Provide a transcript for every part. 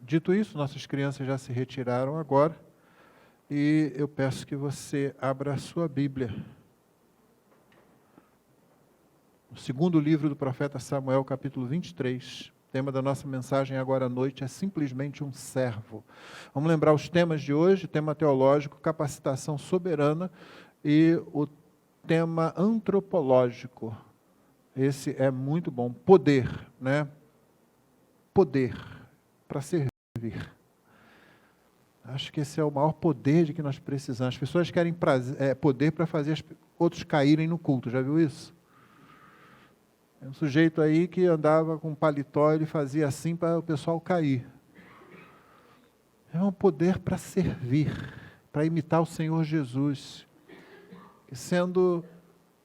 Dito isso, nossas crianças já se retiraram agora, e eu peço que você abra a sua Bíblia. O segundo livro do profeta Samuel, capítulo 23. O tema da nossa mensagem agora à noite é simplesmente um servo. Vamos lembrar os temas de hoje: tema teológico, capacitação soberana, e o tema antropológico. Esse é muito bom. Poder, né? Poder para servir. Acho que esse é o maior poder de que nós precisamos. As pessoas querem poder para fazer outros caírem no culto. Já viu isso? É um sujeito aí que andava com um paletó, ele fazia assim para o pessoal cair. É um poder para servir, para imitar o Senhor Jesus, que sendo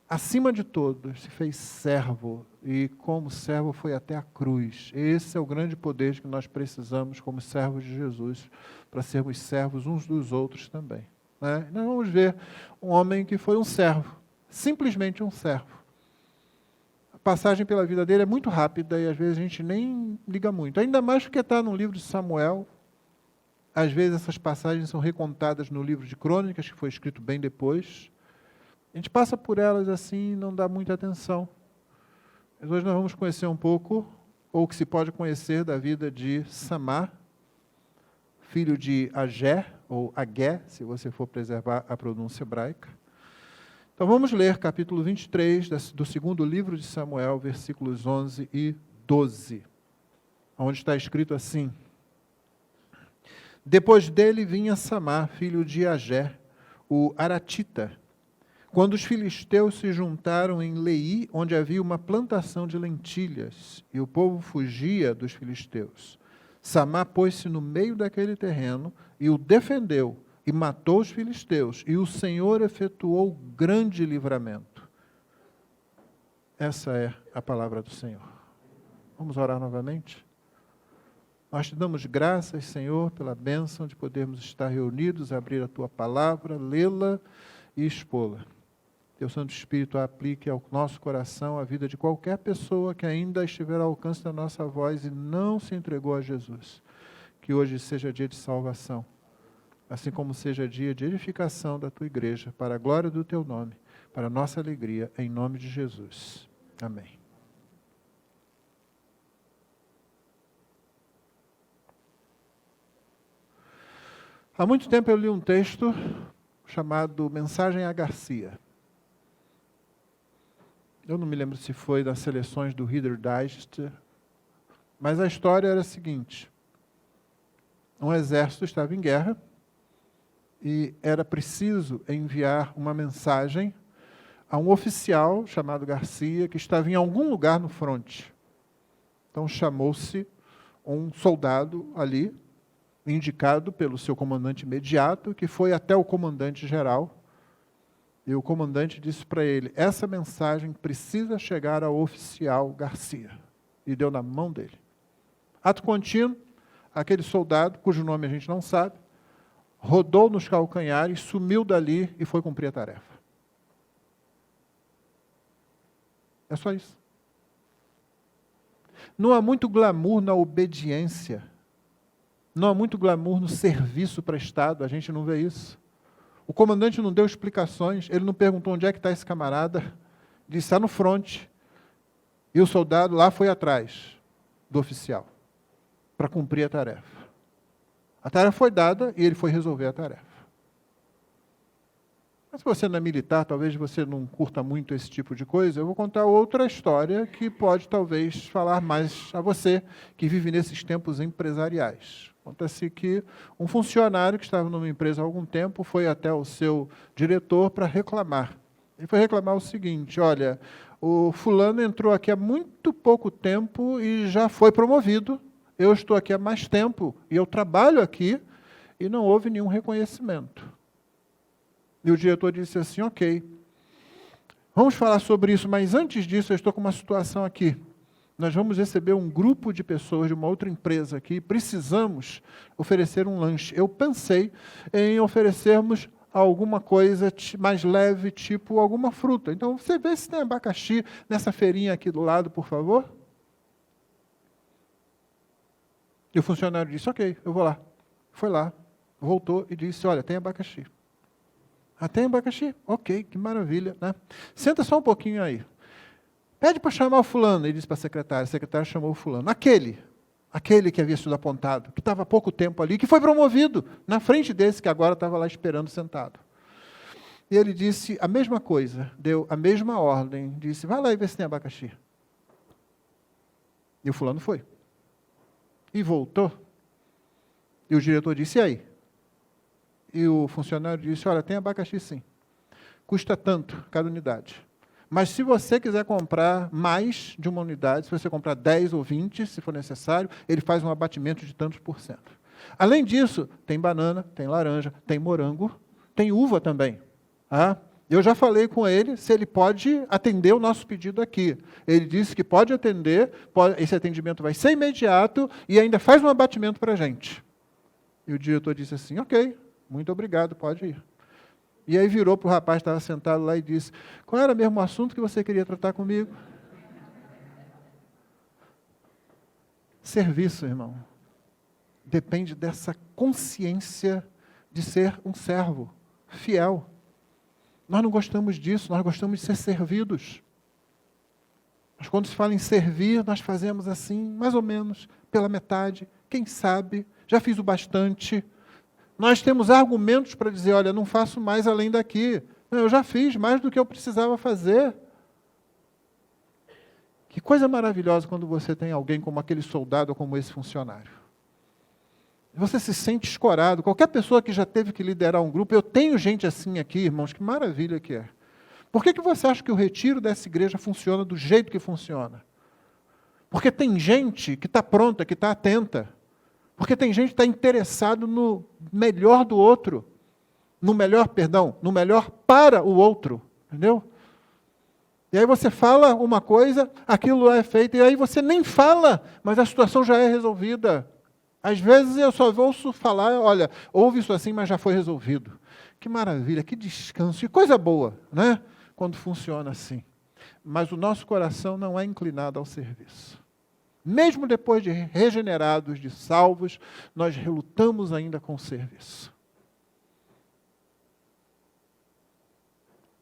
acima de todos, se fez servo, e como servo foi até a cruz. Esse é o grande poder que nós precisamos como servos de Jesus, para sermos servos uns dos outros também. Né? Nós vamos ver um homem que foi um servo, simplesmente um servo. A passagem pela vida dele é muito rápida e às vezes a gente nem liga muito. Ainda mais porque está no livro de Samuel. Às vezes essas passagens são recontadas no livro de Crônicas, que foi escrito bem depois. A gente passa por elas assim e não dá muita atenção. Mas hoje nós vamos conhecer um pouco, ou o que se pode conhecer da vida de Samá, filho de Agé, ou Agé, se você for preservar a pronúncia hebraica. Então vamos ler capítulo 23 do segundo livro de Samuel, versículos 11 e 12, onde está escrito assim: Depois dele vinha Samá, filho de Agé, o Aratita, quando os filisteus se juntaram em Leí, onde havia uma plantação de lentilhas, e o povo fugia dos filisteus. Samá pôs-se no meio daquele terreno e o defendeu, e matou os filisteus, e o Senhor efetuou grande livramento. Essa é a palavra do Senhor. Vamos orar novamente? Nós te damos graças, Senhor, pela bênção de podermos estar reunidos, abrir a Tua palavra, lê-la e expô-la. Teu Santo Espírito aplique ao nosso coração a vida de qualquer pessoa que ainda estiver ao alcance da nossa voz e não se entregou a Jesus. Que hoje seja dia de salvação, assim como seja dia de edificação da Tua igreja, para a glória do Teu nome, para a nossa alegria, em nome de Jesus. Amém. Há muito tempo eu li um texto chamado Mensagem a Garcia. Eu não me lembro se foi das seleções do Reader Digest, mas a história era a seguinte: um exército estava em guerra e era preciso enviar uma mensagem a um oficial chamado Garcia, que estava em algum lugar no fronte. Então chamou-se um soldado ali, indicado pelo seu comandante imediato, que foi até o comandante-geral. E o comandante disse para ele: essa mensagem precisa chegar ao oficial Garcia. E deu na mão dele. Ato contínuo, aquele soldado, cujo nome a gente não sabe, rodou nos calcanhares, sumiu dali e foi cumprir a tarefa. É só isso. Não há muito glamour na obediência. Não há muito glamour no serviço prestado. A gente não vê isso. O comandante não deu explicações, ele não perguntou onde é que está esse camarada, ele disse: está no fronte. E o soldado lá foi atrás do oficial, para cumprir a tarefa. A tarefa foi dada e ele foi resolver a tarefa. Mas se você não é militar, talvez você não curta muito esse tipo de coisa, eu vou contar outra história que pode talvez falar mais a você, que vive nesses tempos empresariais. Conta-se que um funcionário que estava numa empresa há algum tempo foi até o seu diretor para reclamar. Ele foi reclamar o seguinte: olha, o fulano entrou aqui há muito pouco tempo e já foi promovido. Eu estou aqui há mais tempo e eu trabalho aqui e não houve nenhum reconhecimento. E o diretor disse assim: ok, vamos falar sobre isso, mas antes disso eu estou com uma situação aqui. Nós vamos receber um grupo de pessoas de uma outra empresa aqui, precisamos oferecer um lanche. Eu pensei em oferecermos alguma coisa mais leve, tipo alguma fruta. Então, você vê se tem abacaxi nessa feirinha aqui do lado, por favor? E o funcionário disse, ok, eu vou lá. Foi lá, voltou e disse, olha, tem abacaxi. Ah, tem abacaxi? Ok, que maravilha, né? Senta só um pouquinho aí. Pede para chamar o fulano. Ele disse para a secretária chamou o fulano. Aquele que havia sido apontado, que estava há pouco tempo ali, que foi promovido na frente desse que agora estava lá esperando sentado. E ele disse a mesma coisa, deu a mesma ordem, disse, vai lá e vê se tem abacaxi. E o fulano foi. E voltou. E o diretor disse, e aí? E o funcionário disse, olha, tem abacaxi sim. Custa tanto cada unidade. Mas se você quiser comprar mais de uma unidade, se você comprar 10 ou 20, se for necessário, ele faz um abatimento de tantos por cento. Além disso, tem banana, tem laranja, tem morango, tem uva também. Ah, eu já falei com ele se ele pode atender o nosso pedido aqui. Ele disse que pode atender, esse atendimento vai ser imediato e ainda faz um abatimento para a gente. E o diretor disse assim, ok, muito obrigado, pode ir. E aí virou para o rapaz que estava sentado lá e disse, qual era mesmo o assunto que você queria tratar comigo? Serviço, irmão, depende dessa consciência de ser um servo fiel. Nós não gostamos disso, nós gostamos de ser servidos. Mas quando se fala em servir, nós fazemos assim, mais ou menos, pela metade. Quem sabe, já fiz o bastante. Nós temos argumentos para dizer, olha, não faço mais além daqui. Não, eu já fiz mais do que eu precisava fazer. Que coisa maravilhosa quando você tem alguém como aquele soldado ou como esse funcionário. Você se sente escorado. Qualquer pessoa que já teve que liderar um grupo, eu tenho gente assim aqui, irmãos, que maravilha que é. Por que você acha que o retiro dessa igreja funciona do jeito que funciona? Porque tem gente que está pronta, que está atenta. Porque tem gente que está interessado no melhor do outro. No melhor para o outro. Entendeu? E aí você fala uma coisa, aquilo é feito, e aí você nem fala, mas a situação já é resolvida. Às vezes eu só ouço falar, olha, houve isso assim, mas já foi resolvido. Que maravilha, que descanso, que coisa boa, né? Quando funciona assim. Mas o nosso coração não é inclinado ao serviço. Mesmo depois de regenerados, de salvos, nós relutamos ainda com o serviço.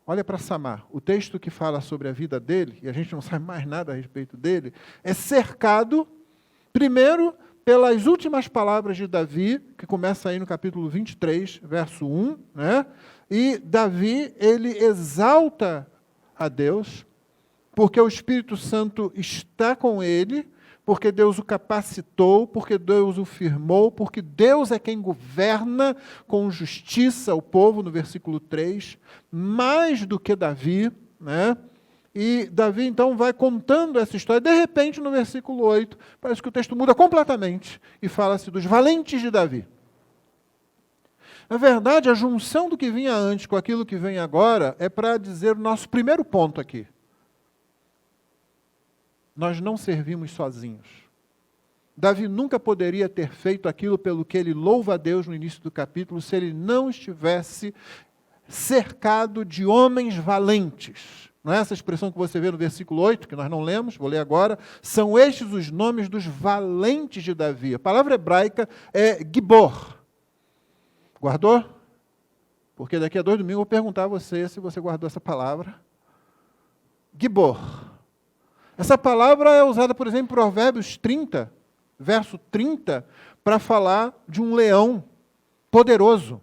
Olha para Samar, o texto que fala sobre a vida dele, e a gente não sabe mais nada a respeito dele, é cercado, primeiro, pelas últimas palavras de Davi, que começa aí no capítulo 23, verso 1, né? E Davi, ele exalta a Deus, porque o Espírito Santo está com ele, porque Deus o capacitou, porque Deus o firmou, porque Deus é quem governa com justiça o povo, no versículo 3, mais do que Davi, né? E Davi, então, vai contando essa história. De repente, no versículo 8, parece que o texto muda completamente e fala-se dos valentes de Davi. Na verdade, a junção do que vinha antes com aquilo que vem agora é para dizer o nosso primeiro ponto aqui. Nós não servimos sozinhos. Davi nunca poderia ter feito aquilo pelo que ele louva a Deus no início do capítulo se ele não estivesse cercado de homens valentes. Não é essa expressão que você vê no versículo 8, que nós não lemos, vou ler agora. São estes os nomes dos valentes de Davi. A palavra hebraica é Gibor. Guardou? Porque daqui a 2 domingos eu vou perguntar a você se você guardou essa palavra. Gibor. Essa palavra é usada, por exemplo, em Provérbios 30, verso 30, para falar de um leão poderoso.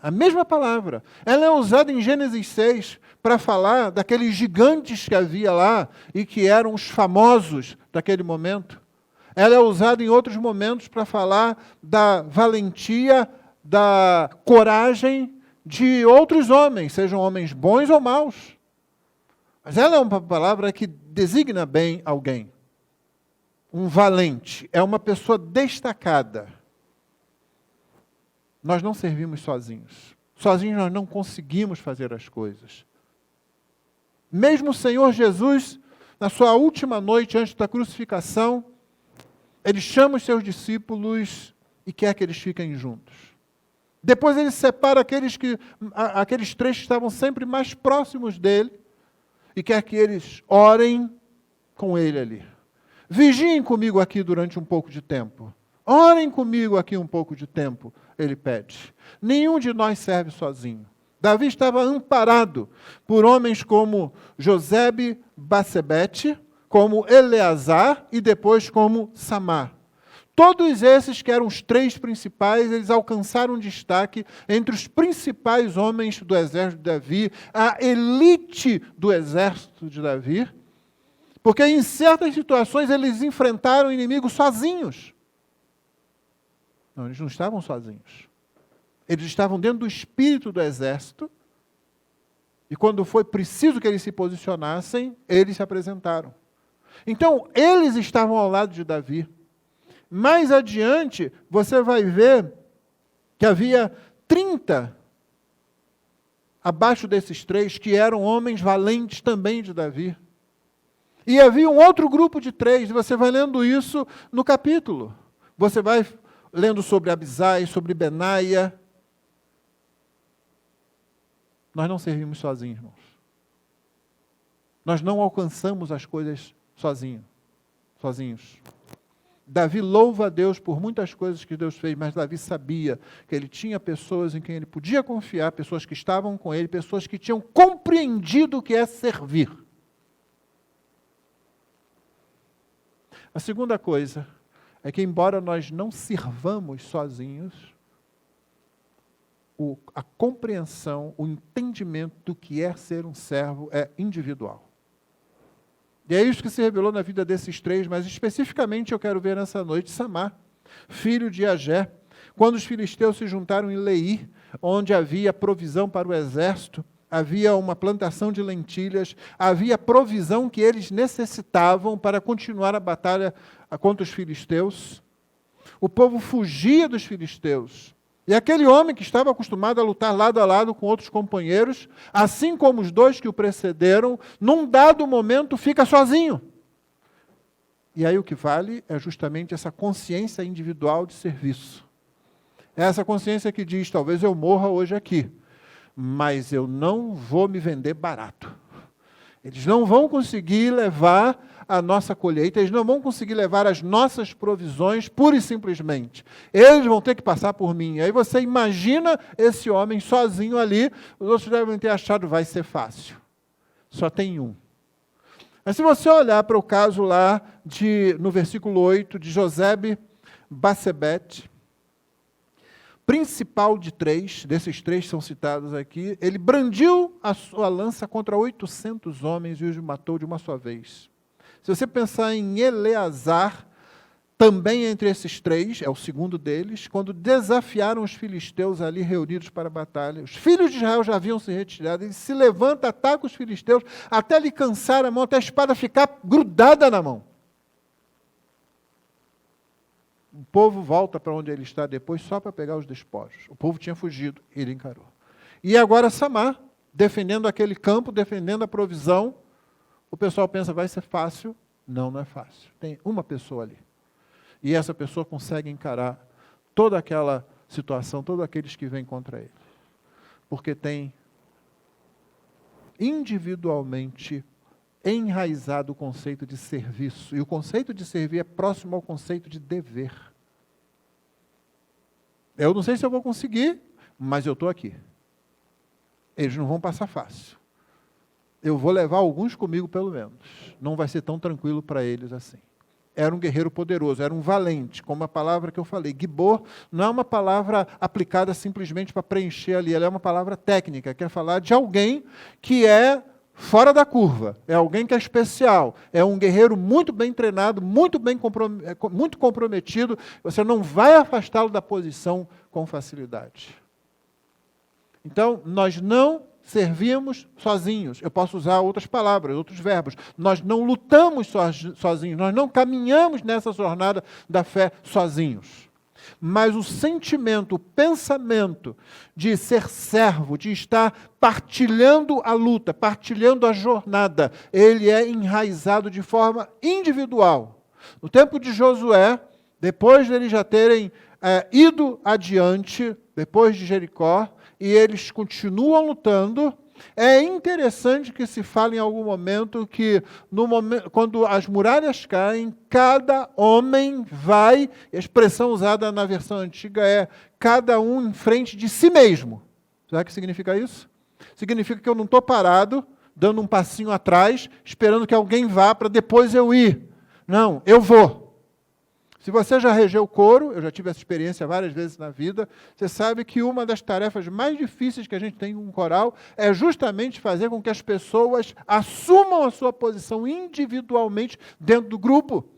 A mesma palavra. Ela é usada em Gênesis 6 para falar daqueles gigantes que havia lá e que eram os famosos daquele momento. Ela é usada em outros momentos para falar da valentia, da coragem de outros homens, sejam homens bons ou maus. Mas ela é uma palavra que designa bem alguém. Um valente. É uma pessoa destacada. Nós não servimos sozinhos. Sozinhos nós não conseguimos fazer as coisas. Mesmo o Senhor Jesus, na sua última noite antes da crucificação, ele chama os seus discípulos e quer que eles fiquem juntos. Depois ele separa aqueles 3 que estavam sempre mais próximos dele e quer que eles orem com ele ali. Vigiem comigo aqui durante um pouco de tempo. Orem comigo aqui um pouco de tempo, ele pede. Nenhum de nós serve sozinho. Davi estava amparado por homens como Josebe Bassebete, como Eleazar e depois como Samar. Todos esses, que eram os três principais, eles alcançaram destaque entre os principais homens do exército de Davi, a elite do exército de Davi, porque em certas situações eles enfrentaram o inimigo sozinhos. Não, eles não estavam sozinhos. Eles estavam dentro do espírito do exército, e quando foi preciso que eles se posicionassem, eles se apresentaram. Então, eles estavam ao lado de Davi. Mais adiante, você vai ver que havia 30 abaixo desses três, que eram homens valentes também de Davi. E havia um outro grupo de 3, e você vai lendo isso no capítulo. Você vai lendo sobre Abisai, sobre Benaia. Nós não servimos sozinhos, irmãos. Nós não alcançamos as coisas sozinhos. Davi louva a Deus por muitas coisas que Deus fez, mas Davi sabia que ele tinha pessoas em quem ele podia confiar, pessoas que estavam com ele, pessoas que tinham compreendido o que é servir. A segunda coisa é que, embora nós não sirvamos sozinhos, a compreensão, o entendimento do que é ser um servo é individual. E é isso que se revelou na vida desses 3, mas especificamente eu quero ver nessa noite Samar, filho de Agé. Quando os filisteus se juntaram em Leí, onde havia provisão para o exército, havia uma plantação de lentilhas, havia provisão que eles necessitavam para continuar a batalha contra os filisteus. O povo fugia dos filisteus. E aquele homem que estava acostumado a lutar lado a lado com outros companheiros, assim como os 2 que o precederam, num dado momento fica sozinho. E aí o que vale é justamente essa consciência individual de serviço. É essa consciência que diz, talvez eu morra hoje aqui, mas eu não vou me vender barato. Eles não vão conseguir levar a nossa colheita, eles não vão conseguir levar as nossas provisões pura e simplesmente. Eles vão ter que passar por mim. Aí você imagina esse homem sozinho ali, os outros devem ter achado, vai ser fácil. Só tem um. Mas se você olhar para o caso lá, no versículo 8, de Josebe Bassebete, principal de 3, desses 3 são citados aqui, ele brandiu a sua lança contra 800 homens e os matou de uma só vez. Se você pensar em Eleazar, também entre esses 3, é o segundo deles, quando desafiaram os filisteus ali reunidos para a batalha, os filhos de Israel já haviam se retirado, ele se levanta, ataca os filisteus, até lhe cansar a mão, até a espada ficar grudada na mão. O povo volta para onde ele está depois só para pegar os despojos. O povo tinha fugido, ele encarou. E agora Samar, defendendo aquele campo, defendendo a provisão, o pessoal pensa, vai ser fácil. Não, não é fácil. Tem uma pessoa ali. E essa pessoa consegue encarar toda aquela situação, todos aqueles que vêm contra ele. Porque tem individualmente enraizado o conceito de serviço. E o conceito de servir é próximo ao conceito de dever. Eu não sei se eu vou conseguir, mas eu estou aqui. Eles não vão passar fácil. Eu vou levar alguns comigo, pelo menos. Não vai ser tão tranquilo para eles assim. Era um guerreiro poderoso, era um valente, como a palavra que eu falei. Gibor não é uma palavra aplicada simplesmente para preencher ali, ela é uma palavra técnica, quer falar de alguém que é fora da curva, é alguém que é especial, é um guerreiro muito bem treinado, muito comprometido, você não vai afastá-lo da posição com facilidade. Então, nós não servimos sozinhos. Eu posso usar outras palavras, outros verbos. Nós não lutamos sozinhos, nós não caminhamos nessa jornada da fé sozinhos. Mas o sentimento, o pensamento de ser servo, de estar partilhando a luta, partilhando a jornada, ele é enraizado de forma individual. No tempo de Josué, depois de eles já terem ido adiante, depois de Jericó, e eles continuam lutando, É interessante que se fale em algum momento que, quando as muralhas caem, cada homem vai, a expressão usada na versão antiga é cada um em frente de si mesmo. Sabe o que significa isso? Significa que eu não estou parado, dando um passinho atrás, esperando que alguém vá para depois eu ir. Não, eu vou. Se você já regeu coro, eu já tive essa experiência várias vezes na vida, você sabe que uma das tarefas mais difíceis que a gente tem com um coral é justamente fazer com que as pessoas assumam a sua posição individualmente dentro do grupo.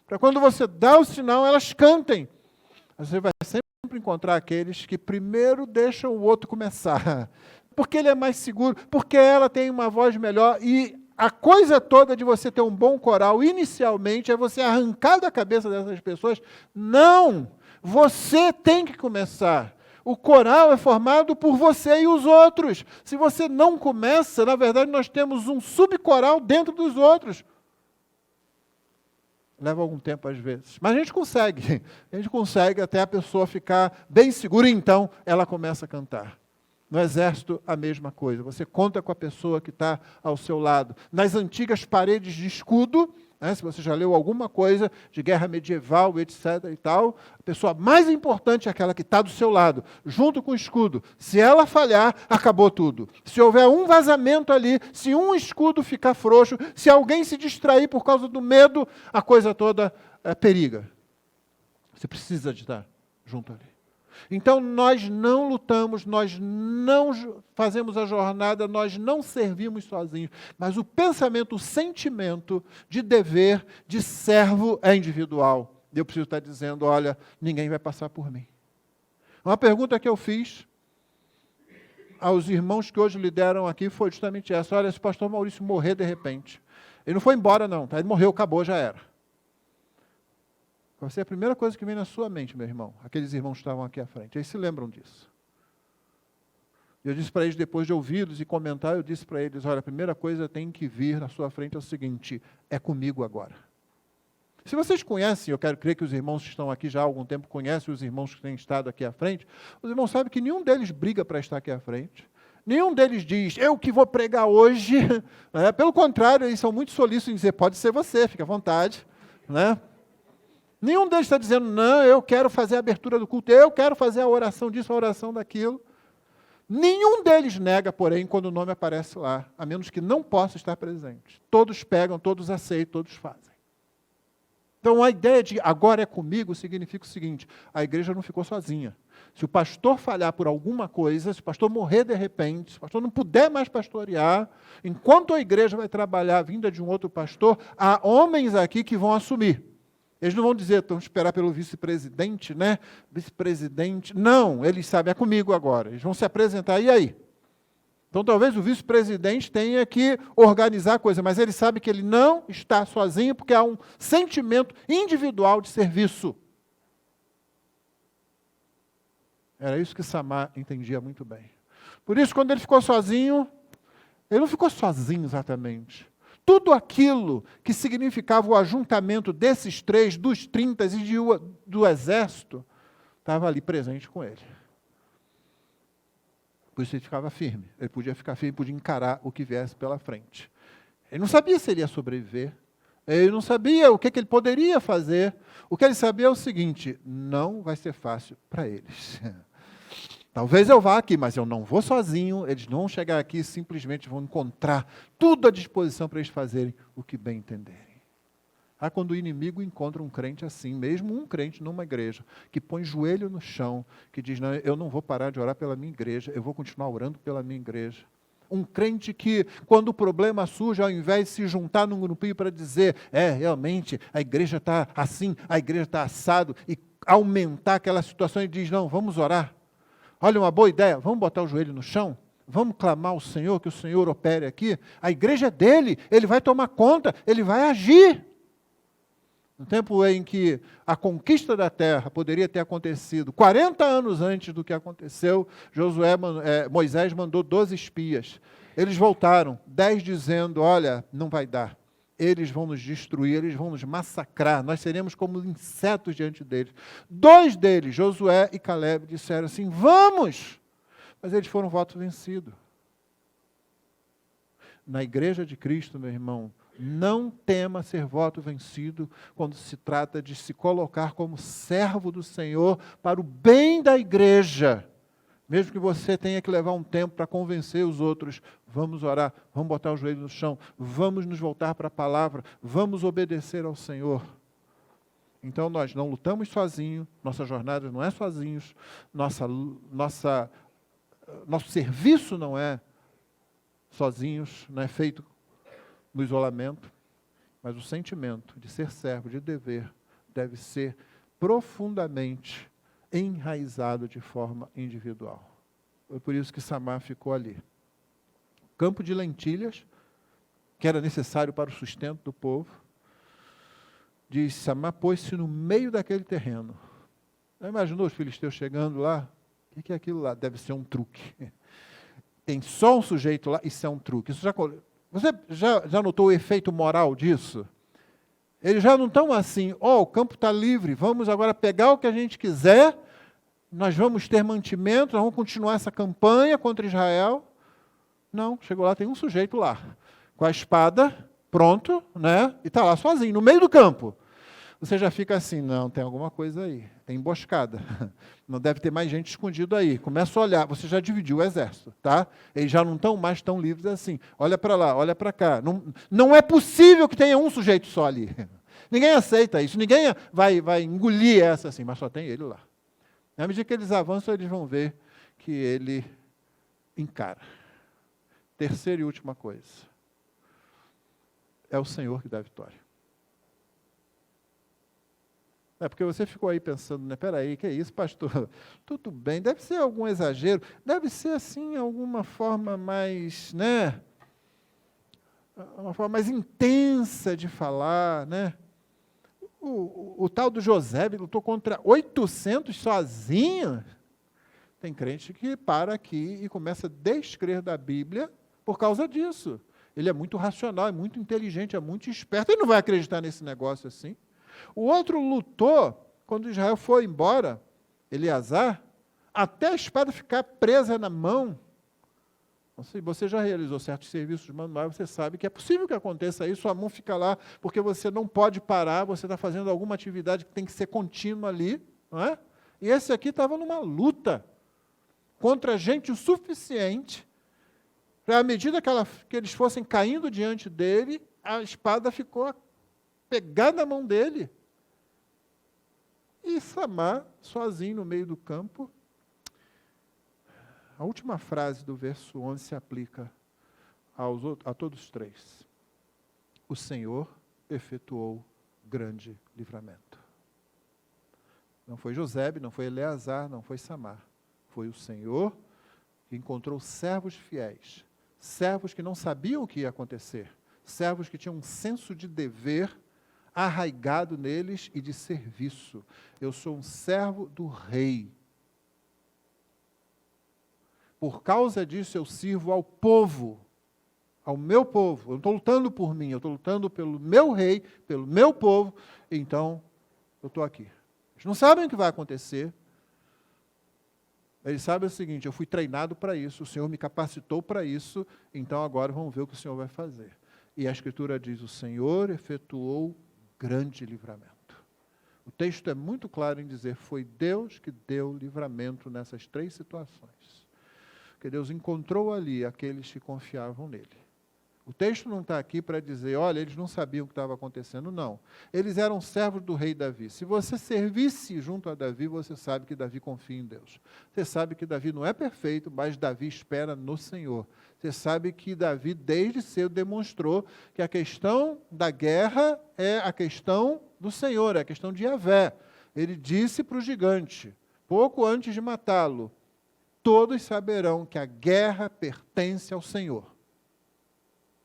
Para quando você dá o sinal, elas cantem. Você vai sempre encontrar aqueles que primeiro deixam o outro começar. Porque ele é mais seguro, porque ela tem uma voz melhor e a coisa toda de você ter um bom coral, inicialmente, é você arrancar da cabeça dessas pessoas. Não! Você tem que começar. O coral é formado por você e os outros. Se você não começa, na verdade, nós temos um subcoral dentro dos outros. Leva algum tempo, às vezes. Mas a gente consegue. A gente consegue até a pessoa ficar bem segura, e então ela começa a cantar. No exército, a mesma coisa. Você conta com a pessoa que está ao seu lado. Nas antigas paredes de escudo, né, se você já leu alguma coisa de guerra medieval, etc. e tal, a pessoa mais importante é aquela que está do seu lado, junto com o escudo. Se ela falhar, acabou tudo. Se houver um vazamento ali, se um escudo ficar frouxo, se alguém se distrair por causa do medo, a coisa toda periga. Você precisa de estar junto ali. Então, nós não lutamos, nós não fazemos a jornada, nós não servimos sozinhos. Mas o pensamento, o sentimento de dever, de servo é individual. Eu preciso estar dizendo, olha, ninguém vai passar por mim. Uma pergunta que eu fiz aos irmãos que hoje lideram aqui foi justamente essa. Olha, se o pastor Maurício morrer de repente, ele não foi embora não, tá? Ele morreu, acabou, já era. Vai ser a primeira coisa que vem na sua mente, meu irmão. Aqueles irmãos que estavam aqui à frente. Eles se lembram disso. Eu disse para eles, depois de ouvi-los e comentar, eu disse para eles, olha, a primeira coisa que tem que vir na sua frente é o seguinte, é comigo agora. Se vocês conhecem, eu quero crer que os irmãos que estão aqui já há algum tempo conhecem os irmãos que têm estado aqui à frente, os irmãos sabem que nenhum deles briga para estar aqui à frente. Nenhum deles diz, eu que vou pregar hoje. Pelo contrário, eles são muito solícitos em dizer, pode ser você, fique à vontade. Né? Nenhum deles está dizendo, não, eu quero fazer a abertura do culto, eu quero fazer a oração disso, a oração daquilo. Nenhum deles nega, porém, quando o nome aparece lá, a menos que não possa estar presente. Todos pegam, todos aceitam, todos fazem. Então, a ideia de agora é comigo significa o seguinte, a igreja não ficou sozinha. Se o pastor falhar por alguma coisa, se o pastor morrer de repente, se o pastor não puder mais pastorear, enquanto a igreja vai trabalhar a vinda de um outro pastor, há homens aqui que vão assumir. Eles não vão dizer, vamos esperar pelo vice-presidente, né? Vice-presidente. Não, eles sabem, é comigo agora. Eles vão se apresentar, e aí? Então, talvez o vice-presidente tenha que organizar a coisa, mas ele sabe que ele não está sozinho, porque há um sentimento individual de serviço. Era isso que Samar entendia muito bem. Por isso, quando ele ficou sozinho, ele não ficou sozinho exatamente. Tudo aquilo que significava o ajuntamento desses três, dos 30 e do exército, estava ali presente com ele. Por isso ele ficava firme. Ele podia ficar firme, podia encarar o que viesse pela frente. Ele não sabia se ele ia sobreviver. Ele não sabia o que ele poderia fazer. O que ele sabia é o seguinte, não vai ser fácil para eles. Talvez eu vá aqui, mas eu não vou sozinho, eles não vão chegar aqui e simplesmente vão encontrar tudo à disposição para eles fazerem o que bem entenderem. Quando o inimigo encontra um crente assim, mesmo um crente numa igreja, que põe joelho no chão, que diz, não, eu não vou parar de orar pela minha igreja, eu vou continuar orando pela minha igreja. Um crente que, quando o problema surge, ao invés de se juntar num grupinho para dizer, realmente, a igreja está assim, a igreja está assado, e aumentar aquela situação e diz, não, vamos orar. Olha, uma boa ideia, vamos botar o joelho no chão, vamos clamar ao Senhor, que o Senhor opere aqui. A igreja é dele, ele vai tomar conta, ele vai agir. No tempo em que a conquista da terra poderia ter acontecido 40 anos antes do que aconteceu, Moisés mandou 12 espias. Eles voltaram, 10 dizendo, olha, não vai dar. Eles vão nos destruir, eles vão nos massacrar, nós seremos como insetos diante deles. 2 deles, Josué e Caleb, disseram assim, vamos! Mas eles foram voto vencido. na igreja de Cristo, meu irmão, não tema ser voto vencido quando se trata de se colocar como servo do Senhor para o bem da igreja. Mesmo que você tenha que levar um tempo para convencer os outros, vamos orar, vamos botar o joelho no chão, vamos nos voltar para a palavra, vamos obedecer ao Senhor. Então nós não lutamos sozinhos, nossa jornada não é sozinhos, nosso serviço não é sozinhos, não é feito no isolamento, mas o sentimento de ser servo, de dever, deve ser profundamente enraizado de forma individual. Foi por isso que Samar ficou ali. Campo de lentilhas, que era necessário para o sustento do povo, diz, Samar pôs-se no meio daquele terreno. Já imaginou os filisteus chegando lá? O que é aquilo lá? Deve ser um truque. Tem só um sujeito lá, isso é um truque. Você já notou o efeito moral disso? Eles já não estão assim, o campo está livre, vamos agora pegar o que a gente quiser, nós vamos ter mantimento, nós vamos continuar essa campanha contra Israel. Não, chegou lá, tem um sujeito lá, com a espada, pronto, né? E está lá sozinho, no meio do campo. Você já fica assim, não, tem alguma coisa aí, tem emboscada, não deve ter mais gente escondida aí. Começa a olhar, você já dividiu o exército, tá? Eles já não estão mais tão livres assim. Olha para lá, olha para cá. Não é possível que tenha um sujeito só ali. Ninguém aceita isso, ninguém vai engolir essa assim, mas só tem ele lá. Na medida que eles avançam, eles vão ver que ele encara. Terceira e última coisa. É o Senhor que dá a vitória. É porque você ficou aí pensando, né? Peraí, que é isso, pastor? Tudo bem, deve ser algum exagero, deve ser assim, alguma forma mais, né? Uma forma mais intensa de falar, né? O tal do José lutou contra 800 sozinho. Tem crente que para aqui e começa a descrer da Bíblia por causa disso. Ele é muito racional, é muito inteligente, é muito esperto, ele não vai acreditar nesse negócio assim. O outro lutou, quando Israel foi embora, Eleazar, até a espada ficar presa na mão. Se você já realizou certos serviços manuais, você sabe que é possível que aconteça isso, a mão fica lá, porque você não pode parar, você está fazendo alguma atividade que tem que ser contínua ali, não é? E esse aqui estava numa luta contra gente o suficiente, para à medida que eles fossem caindo diante dele, a espada ficou pegada na mão dele. E Samar, sozinho no meio do campo. A última frase do verso 11 se aplica a todos os três. O Senhor efetuou grande livramento. Não foi Josebe, não foi Eleazar, não foi Samar. Foi o Senhor que encontrou servos fiéis, servos que não sabiam o que ia acontecer, servos que tinham um senso de dever arraigado neles e de serviço. Eu sou um servo do rei. Por causa disso eu sirvo ao povo, ao meu povo. Eu não estou lutando por mim, eu estou lutando pelo meu rei, pelo meu povo. Então, eu estou aqui. Eles não sabem o que vai acontecer. Eles sabem o seguinte, eu fui treinado para isso, o Senhor me capacitou para isso, então agora vamos ver o que o Senhor vai fazer. E a Escritura diz, o Senhor efetuou grande livramento. O texto é muito claro em dizer, foi Deus que deu livramento nessas três situações. Porque Deus encontrou ali aqueles que confiavam nele. O texto não está aqui para dizer, olha, eles não sabiam o que estava acontecendo, não. Eles eram servos do rei Davi. Se você servisse junto a Davi, você sabe que Davi confia em Deus. Você sabe que Davi não é perfeito, mas Davi espera no Senhor. Você sabe que Davi, desde cedo, demonstrou que a questão da guerra é a questão do Senhor, é a questão de Yahvé. Ele disse para o gigante, pouco antes de matá-lo, todos saberão que a guerra pertence ao Senhor.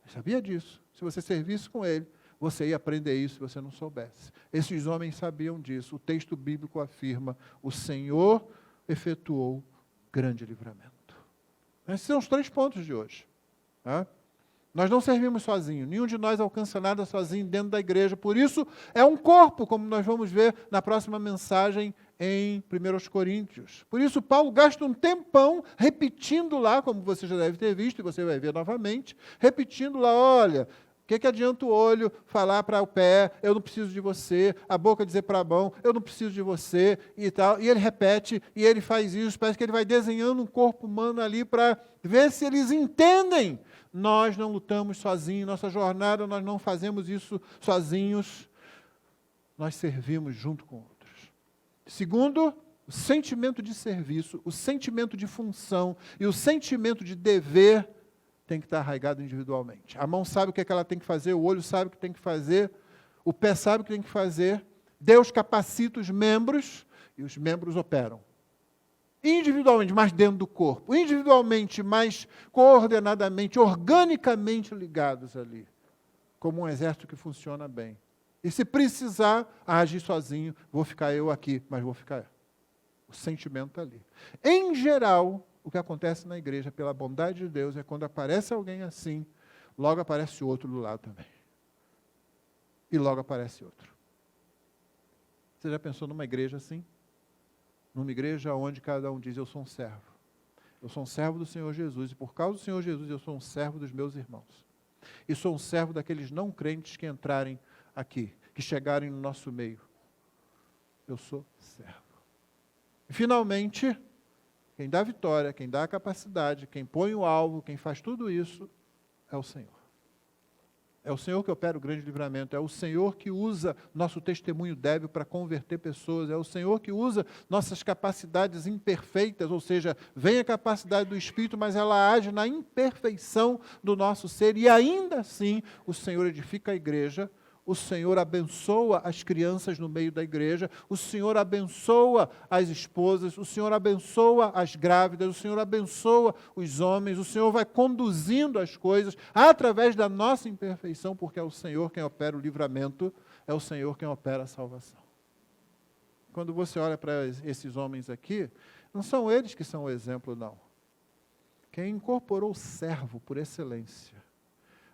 Ele sabia disso. Se você servisse com ele, você ia aprender isso se você não soubesse. Esses homens sabiam disso. O texto bíblico afirma, o Senhor efetuou grande livramento. Esses são os 3 pontos de hoje. Tá? Nós não servimos sozinhos, nenhum de nós alcança nada sozinho dentro da igreja, por isso é um corpo, como nós vamos ver na próxima mensagem em 1 Coríntios. Por isso, Paulo gasta um tempão repetindo lá, como você já deve ter visto, e você vai ver novamente, repetindo lá, olha, o que adianta o olho falar para o pé, eu não preciso de você, a boca dizer para a mão, eu não preciso de você, e tal. E ele repete, e ele faz isso, parece que ele vai desenhando um corpo humano ali para ver se eles entendem. Nós não lutamos sozinhos, nossa jornada, nós não fazemos isso sozinhos, nós servimos junto com outros. Segundo, o sentimento de serviço, o sentimento de função e o sentimento de dever tem que estar arraigado individualmente. A mão sabe o que é que ela tem que fazer, o olho sabe o que tem que fazer, o pé sabe o que tem que fazer, Deus capacita os membros e os membros operam. Individualmente, mas dentro do corpo. Individualmente, mas coordenadamente, organicamente ligados ali. Como um exército que funciona bem. E se precisar agir sozinho, vou ficar eu aqui, mas vou ficar. O sentimento ali. Em geral, o que acontece na igreja, pela bondade de Deus, é quando aparece alguém assim, logo aparece outro do lado também. E logo aparece outro. Você já pensou numa igreja assim? Numa igreja onde cada um diz, eu sou um servo. Eu sou um servo do Senhor Jesus, e por causa do Senhor Jesus, eu sou um servo dos meus irmãos. E sou um servo daqueles não crentes que entrarem aqui, que chegarem no nosso meio. Eu sou servo. E finalmente, quem dá a vitória, quem dá a capacidade, quem põe o alvo, quem faz tudo isso, é o Senhor. É o Senhor que opera o grande livramento, é o Senhor que usa nosso testemunho débil para converter pessoas, é o Senhor que usa nossas capacidades imperfeitas, ou seja, vem a capacidade do Espírito, mas ela age na imperfeição do nosso ser, e ainda assim o Senhor edifica a igreja, o Senhor abençoa as crianças no meio da igreja, o Senhor abençoa as esposas, o Senhor abençoa as grávidas, o Senhor abençoa os homens, o Senhor vai conduzindo as coisas através da nossa imperfeição, porque é o Senhor quem opera o livramento, é o Senhor quem opera a salvação. Quando você olha para esses homens aqui, não são eles que são o exemplo, não. Quem incorporou o servo por excelência,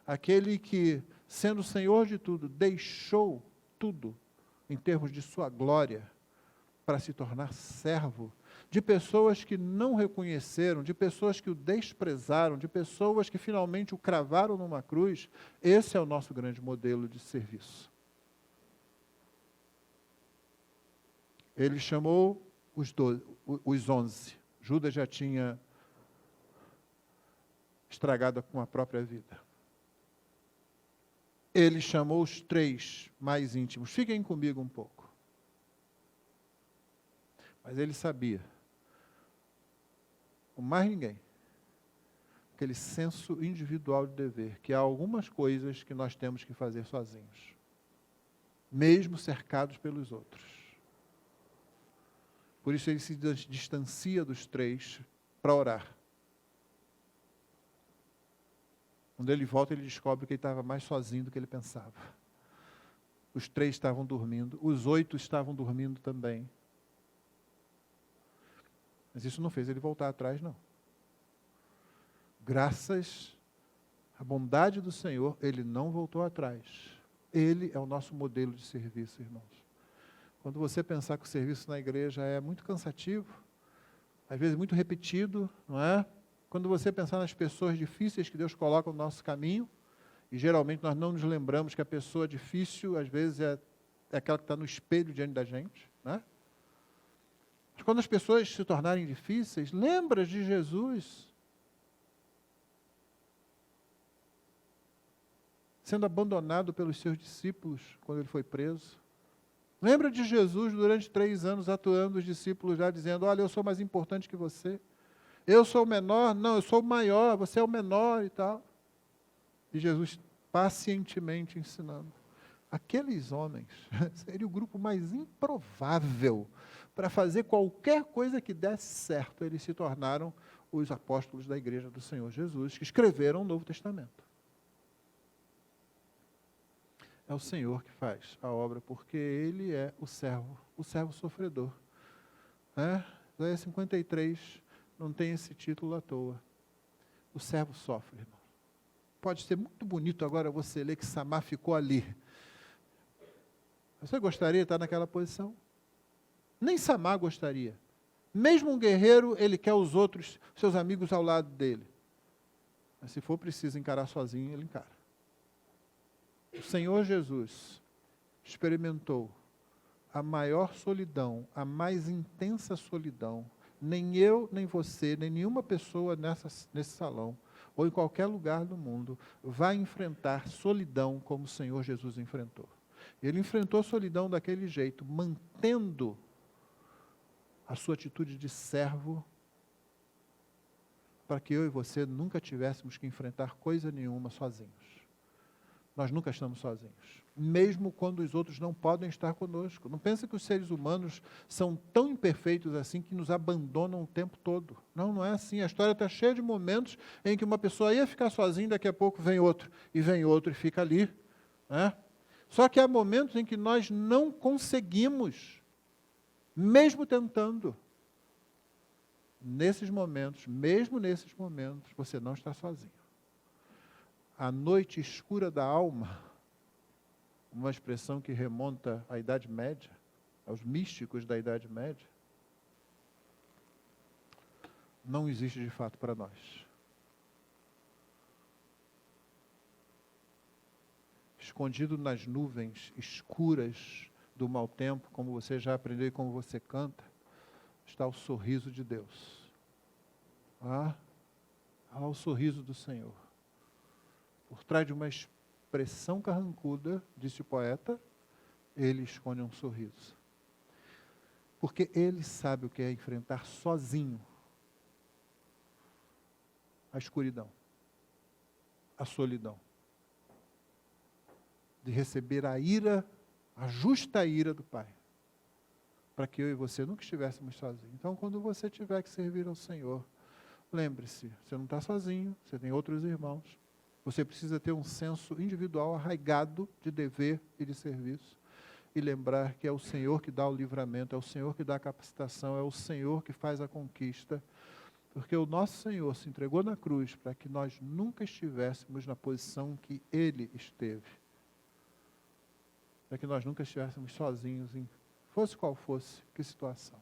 aquele que, sendo o Senhor de tudo, deixou tudo em termos de sua glória para se tornar servo de pessoas que não reconheceram, de pessoas que o desprezaram, de pessoas que finalmente o cravaram numa cruz. Esse é o nosso grande modelo de serviço. Ele chamou os 11. Judas já tinha estragado com a própria vida. Ele chamou os 3 mais íntimos. Fiquem comigo um pouco. Mas ele sabia, como mais ninguém, aquele senso individual de dever, que há algumas coisas que nós temos que fazer sozinhos, mesmo cercados pelos outros. Por isso ele se distancia dos 3 para orar. Quando ele volta, ele descobre que ele estava mais sozinho do que ele pensava. Os 3 estavam dormindo, os 8 estavam dormindo também. Mas isso não fez ele voltar atrás, não. Graças à bondade do Senhor, ele não voltou atrás. Ele é o nosso modelo de serviço, irmãos. Quando você pensar que o serviço na igreja é muito cansativo, às vezes muito repetido, não é? Quando você pensar nas pessoas difíceis que Deus coloca no nosso caminho, e geralmente nós não nos lembramos que a pessoa difícil, às vezes, é aquela que está no espelho diante da gente, né? Mas quando as pessoas se tornarem difíceis, lembra de Jesus sendo abandonado pelos seus discípulos quando ele foi preso. Lembra de Jesus durante 3 anos atuando os discípulos já dizendo, olha, eu sou mais importante que você. Eu sou o menor? Não, eu sou o maior, você é o menor e tal. E Jesus pacientemente ensinando. Aqueles homens seria o grupo mais improvável para fazer qualquer coisa que desse certo. Eles se tornaram os apóstolos da igreja do Senhor Jesus, que escreveram o Novo Testamento. É o Senhor que faz a obra, porque Ele é o servo sofredor. Isaías 53 não tem esse título à toa. O servo sofre, irmão. Pode ser muito bonito agora você ler que Samar ficou ali. Você gostaria de estar naquela posição? Nem Samar gostaria. Mesmo um guerreiro, ele quer os outros, seus amigos ao lado dele. Mas se for preciso encarar sozinho, ele encara. O Senhor Jesus experimentou a maior solidão, a mais intensa solidão. Nem eu, nem você, nem nenhuma pessoa nesse salão, ou em qualquer lugar do mundo, vai enfrentar solidão como o Senhor Jesus enfrentou. Ele enfrentou a solidão daquele jeito, mantendo a sua atitude de servo, para que eu e você nunca tivéssemos que enfrentar coisa nenhuma sozinhos. Nós nunca estamos sozinhos, mesmo quando os outros não podem estar conosco. Não pense que os seres humanos são tão imperfeitos assim que nos abandonam o tempo todo. Não, não é assim. A história está cheia de momentos em que uma pessoa ia ficar sozinha, daqui a pouco vem outro e fica ali. Né? Só que há momentos em que nós não conseguimos, mesmo tentando. Mesmo nesses momentos, você não está sozinho. A noite escura da alma, uma expressão que remonta à Idade Média, aos místicos da Idade Média, não existe de fato para nós. Escondido nas nuvens escuras do mau tempo, como você já aprendeu e como você canta, está o sorriso de Deus. Há o sorriso do Senhor. Por trás de uma expressão carrancuda, disse o poeta, ele esconde um sorriso. Porque ele sabe o que é enfrentar sozinho a escuridão, a solidão. De receber a ira, a justa ira do Pai. Para que eu e você nunca estivéssemos sozinhos. Então, quando você tiver que servir ao Senhor, lembre-se, você não está sozinho, você tem outros irmãos. Você precisa ter um senso individual arraigado de dever e de serviço. E lembrar que é o Senhor que dá o livramento, é o Senhor que dá a capacitação, é o Senhor que faz a conquista. Porque o nosso Senhor se entregou na cruz para que nós nunca estivéssemos na posição que Ele esteve. Para que nós nunca estivéssemos sozinhos, fosse qual fosse, que situação.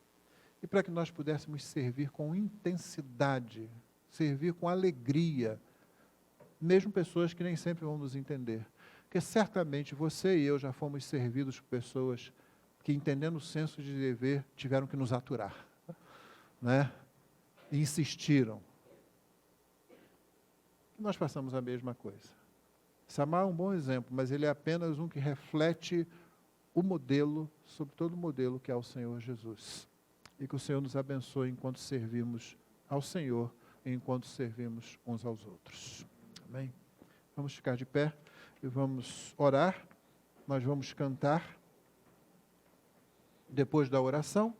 E para que nós pudéssemos servir com intensidade, servir com alegria, mesmo pessoas que nem sempre vão nos entender. Porque certamente você e eu já fomos servidos por pessoas que, entendendo o senso de dever, tiveram que nos aturar. Né? E insistiram. E nós passamos a mesma coisa. Samar é um bom exemplo, mas ele é apenas um que reflete o modelo, sobre todo o modelo que é o Senhor Jesus. E que o Senhor nos abençoe enquanto servimos ao Senhor e enquanto servimos uns aos outros. Amém? Vamos ficar de pé e vamos orar. Nós vamos cantar depois da oração.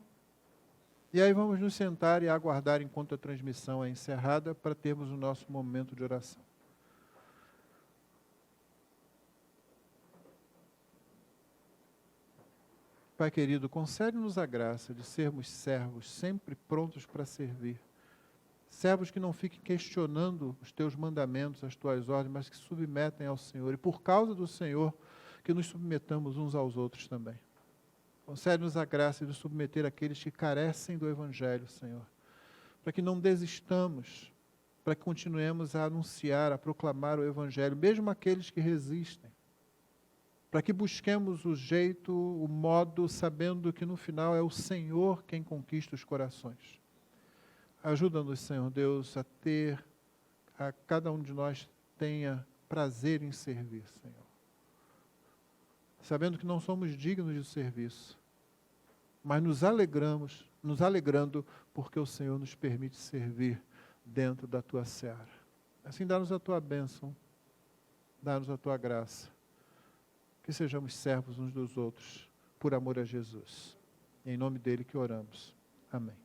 E aí vamos nos sentar e aguardar enquanto a transmissão é encerrada para termos o nosso momento de oração. Pai querido, concede-nos a graça de sermos servos sempre prontos para servir. Servos que não fiquem questionando os teus mandamentos, as tuas ordens, mas que se submetem ao Senhor. E por causa do Senhor, que nos submetamos uns aos outros também. Concede-nos a graça de submeter aqueles que carecem do Evangelho, Senhor. Para que não desistamos, para que continuemos a anunciar, a proclamar o Evangelho, mesmo aqueles que resistem. Para que busquemos o jeito, o modo, sabendo que no final é o Senhor quem conquista os corações. Ajuda-nos, Senhor Deus, a cada um de nós tenha prazer em servir, Senhor. Sabendo que não somos dignos de serviço, mas nos alegrando porque o Senhor nos permite servir dentro da Tua seara. Assim, dá-nos a Tua bênção, dá-nos a Tua graça, que sejamos servos uns dos outros, por amor a Jesus. Em nome dele que oramos. Amém.